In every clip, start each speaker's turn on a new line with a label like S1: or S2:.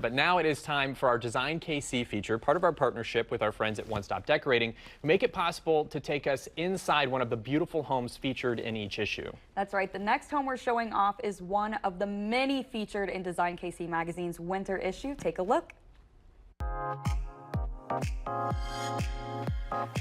S1: But now it is time for our designKC feature, part of our partnership with our friends at One Stop Decorating, who make it possible to take us inside one of the beautiful homes featured in each issue.
S2: That's right. The next home we're showing off is one of the many featured in designKC magazine's winter issue. Take a look.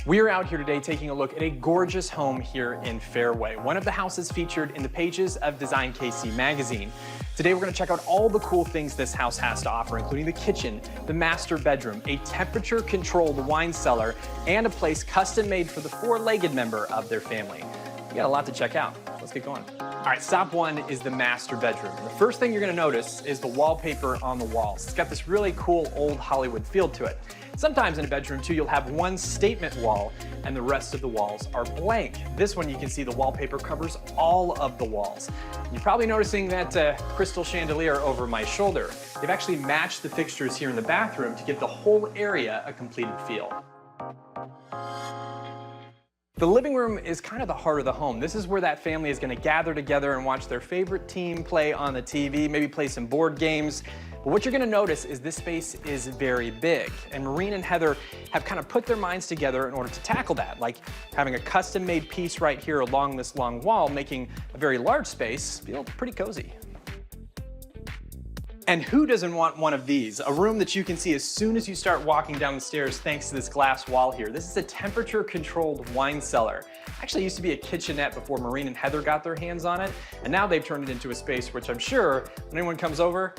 S1: We are out here today taking a look at a gorgeous home here in Fairway, one of the houses featured in the pages of designKC magazine. Today we're going to check out all the cool things this house has to offer, including the kitchen, the master bedroom, a temperature-controlled wine cellar, and a place custom-made for the four-legged member of their family. We got a lot to check out. Let's get going. All right, stop one is the master bedroom. And the first thing you're going to notice is the wallpaper on the walls. It's got this really cool old Hollywood feel to it. Sometimes in a bedroom too, you'll have one statement wall and the rest of the walls are blank. This one, you can see the wallpaper covers all of the walls. You're probably noticing that crystal chandelier over my shoulder. They've actually matched the fixtures here in the bathroom to give the whole area a completed feel. The living room is kind of the heart of the home. This is where that family is going to gather together and watch their favorite team play on the TV, maybe play some board games. But what you're going to notice is this space is very big, and Maureen and Heather have kind of put their minds together in order to tackle that, like having a custom-made piece right here along this long wall, making a very large space feel pretty cozy. And who doesn't want one of these? A room that you can see as soon as you start walking down the stairs thanks to this glass wall here. This is a temperature-controlled wine cellar. Actually used to be a kitchenette before Maureen and Heather got their hands on it, and now they've turned it into a space which I'm sure when anyone comes over,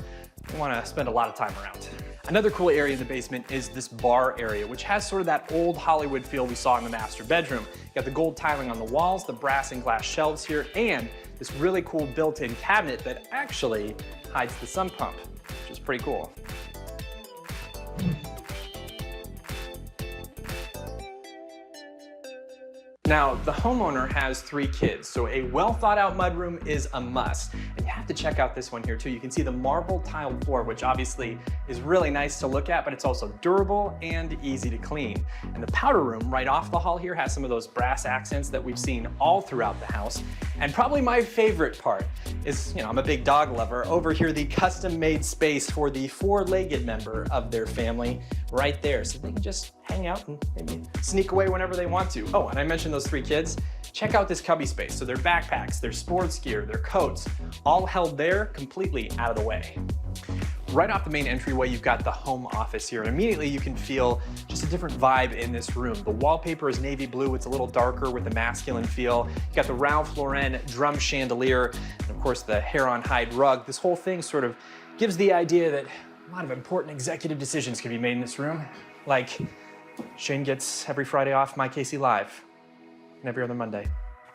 S1: they want to spend a lot of time around. Another cool area in the basement is this bar area, which has sort of that old Hollywood feel we saw in the master bedroom. You got the gold tiling on the walls, the brass and glass shelves here, and this really cool built-in cabinet that actually hides the sump pump, which is pretty cool. Now, the homeowner has 3 kids, so a well-thought-out mudroom is a must. And you have to check out this one here too. You can see the marble tiled floor, which obviously is really nice to look at, but it's also durable and easy to clean. And the powder room right off the hall here has some of those brass accents that we've seen all throughout the house. And probably my favorite part is, I'm a big dog lover, over here the custom-made space for the four-legged member of their family right there, so they can just hang out and maybe sneak away whenever they want to. Oh, and I mentioned those 3 kids. Check out this cubby space. So their backpacks, their sports gear, their coats, all held there completely out of the way. Right off the main entryway, you've got the home office here, and immediately you can feel just a different vibe in this room. The wallpaper is navy blue. It's a little darker with a masculine feel. You got the Ralph Lauren drum chandelier, and of course the hair-on hide rug. This whole thing sort of gives the idea that a lot of important executive decisions can be made in this room, like Shane gets every Friday off MyKC Live and every other Monday.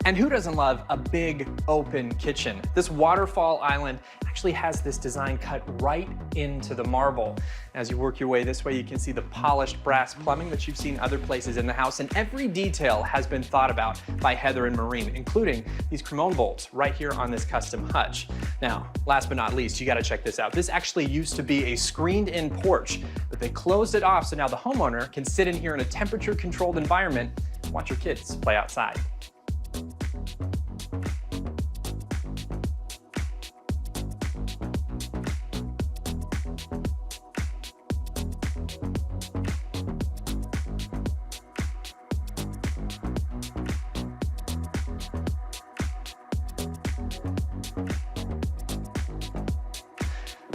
S1: And who doesn't love a big open kitchen? This waterfall island actually has this design cut right into the marble. As you work your way this way, you can see the polished brass plumbing that you've seen other places in the house, and every detail has been thought about by Heather and Maureen, including these Cremone bolts right here on this custom hutch. Now, last but not least, you gotta check this out. This actually used to be a screened-in porch, but they closed it off so now the homeowner can sit in here in a temperature-controlled environment and watch your kids play outside.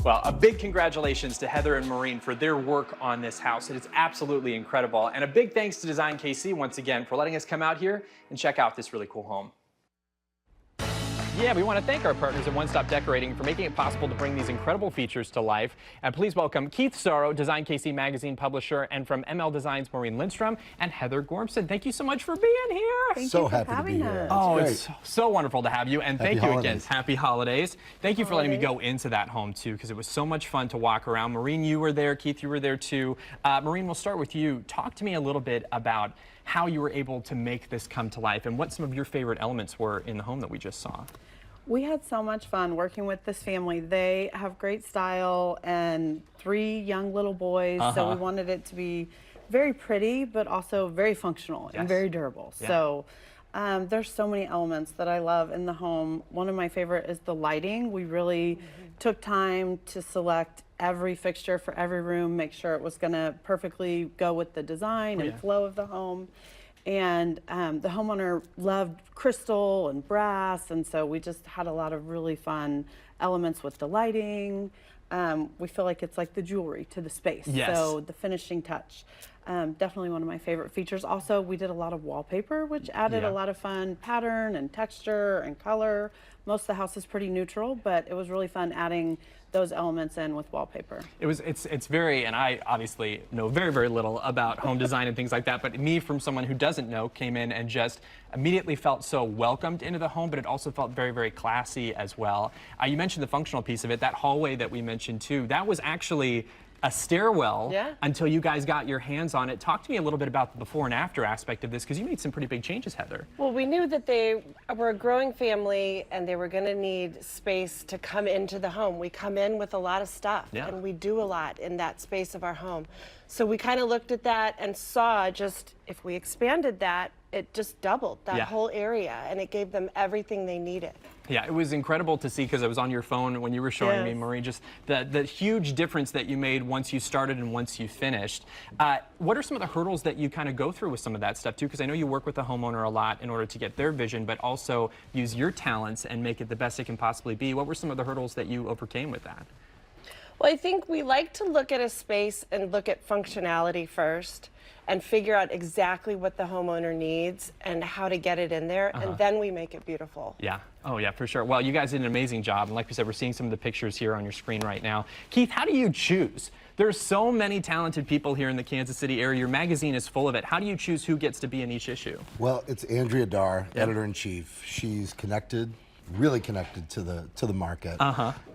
S1: Well, a big congratulations to Heather and Maureen for their work on this house. It is absolutely incredible. And a big thanks to designKC once again for letting us come out here and check out this really cool home. Yeah, we want to thank our partners at One Stop Decorating for making it possible to bring these incredible features to life. And please welcome Keith Sauro, designKC magazine publisher, and from ML Designs, Maureen Lindstrom, and Heather Gormsen. Thank you so much for being here.
S2: Thank you for having us.
S1: Oh, it's so wonderful to have you, and thank you again. Happy holidays. Thank you for letting me go into that home too, because it was so much fun to walk around. Maureen, you were there. Keith, you were there too. Maureen, we'll start with you. Talk to me a little bit about how you were able to make this come to life and what some of your favorite elements were in the home that we just saw.
S3: We had so much fun working with this family. They have great style and 3 young little boys, so we wanted it to be very pretty, but also very functional and very durable. Yeah. So there's so many elements that I love in the home. One of my favorite is the lighting. We really took time to select every fixture for every room, make sure it was going to perfectly go with the design and flow of the home. And the homeowner loved crystal and brass, and so we just had a lot of really fun elements with the lighting. We feel like it's like the jewelry to the space.
S1: Yes.
S3: So the finishing touch. Definitely one of my favorite features. Also, we did a lot of wallpaper, which added a lot of fun pattern and texture and color. Most of the house is pretty neutral, but it was really fun adding those elements in with wallpaper.
S1: It's very, and I obviously know very, very little about home design and things like that, but me, from someone who doesn't know, came in and just immediately felt so welcomed into the home, but it also felt very, very classy as well. You mentioned the functional piece of it. That hallway that we mentioned too, that was actually a stairwell until you guys got your hands on it. Talk to me a little bit about the before and after aspect of this, because you made some pretty big changes, Heather.
S4: Well, we knew that they were a growing family and they were going to need space to come into the home. We come in with a lot of stuff and we do a lot in that space of our home. So we kind of looked at that and saw just if we expanded that, it just doubled that whole area, and it gave them everything they needed.
S1: Yeah, it was incredible to see, because I was on your phone when you were showing me, Maureen, just the huge difference that you made once you started and once you finished. What are some of the hurdles that you kind of go through with some of that stuff too? Because I know you work with the homeowner a lot in order to get their vision, but also use your talents and make it the best it can possibly be. What were some of the hurdles that you overcame with that?
S4: Well, I think we like to look at a space and look at functionality first and figure out exactly what the homeowner needs and how to get it in there, and then we make it beautiful.
S1: Yeah. Oh, yeah, for sure. Well, you guys did an amazing job, and like we said, we're seeing some of the pictures here on your screen right now. Keith, how do you choose? There's so many talented people here in the Kansas City area. Your magazine is full of it. How do you choose who gets to be in each issue?
S5: Well, it's Andrea Dar, editor-in-chief. She's connected, really connected to the market,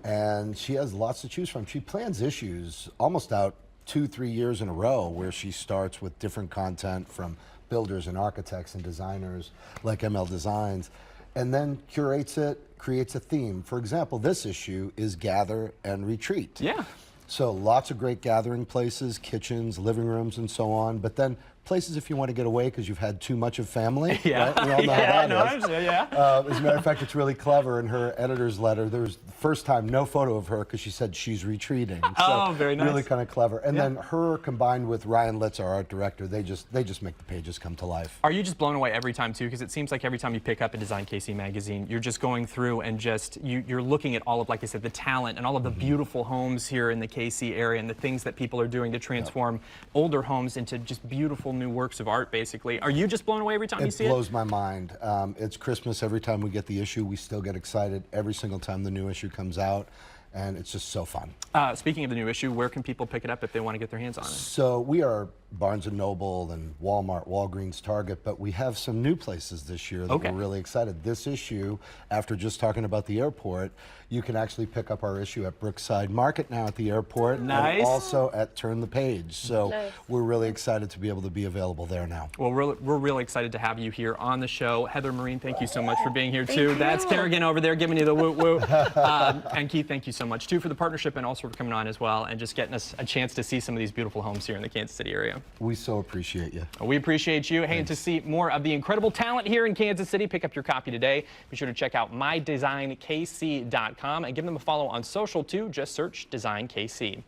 S5: and she has lots to choose from. She plans issues almost out 2-3 years in a row, where she starts with different content from builders and architects and designers like ML Designs, and then curates it, creates a theme. For example, this issue is Gather and Retreat.
S1: Yeah.
S5: So lots of great gathering places, kitchens, living rooms, and so on, but then places if you want to get away because you've had too much of family. Right? We all know how that is. As a matter of fact, it's really clever. In her editor's letter, there was the first time no photo of her because she said she's retreating. So
S1: very nice.
S5: Really kind of clever. And then her combined with Ryan Litz, our art director, they just make the pages come to life.
S1: Are you just blown away every time too? Because it seems like every time you pick up a designKC magazine, you're just going through and just you're looking at all of, like I said, the talent and all of the beautiful homes here in the KC area and the things that people are doing to transform older homes into just beautiful new works of art, basically. Are you just blown away every time you see it?
S5: It blows my mind. It's Christmas every time we get the issue. We still get excited every single time the new issue comes out, and it's just so fun.
S1: Speaking of the new issue, where can people pick it up if they want to get their hands on it?
S5: So we are Barnes & Noble and Walmart, Walgreens, Target, but we have some new places this year that we're really excited. This issue, after just talking about the airport, you can actually pick up our issue at Brookside Market now at the airport.
S1: Nice.
S5: And also at Turn the Page. So we're really excited to be able to be available there now.
S1: Well, we're really excited to have you here on the show. Heather, Maureen, thank you so much for being here too. That's Kerrigan over there giving you the woo woo. And Keith, thank you so much too for the partnership and also for coming on as well and just getting us a chance to see some of these beautiful homes here in the Kansas City area.
S5: We so appreciate you.
S1: We appreciate you. Hey, and to see more of the incredible talent here in Kansas City, pick up your copy today. Be sure to check out mydesignKC.com and give them a follow on social too. Just search designKC.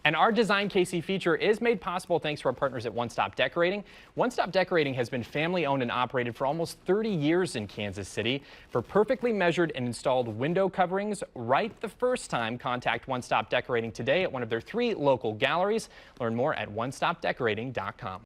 S1: And our designKC feature is made possible thanks to our partners at One Stop Decorating. One Stop Decorating has been family owned and operated for almost 30 years in Kansas City. For perfectly measured and installed window coverings right the first time, contact One Stop Decorating today at one of their 3 local galleries. Learn more at onestopdecorating.com.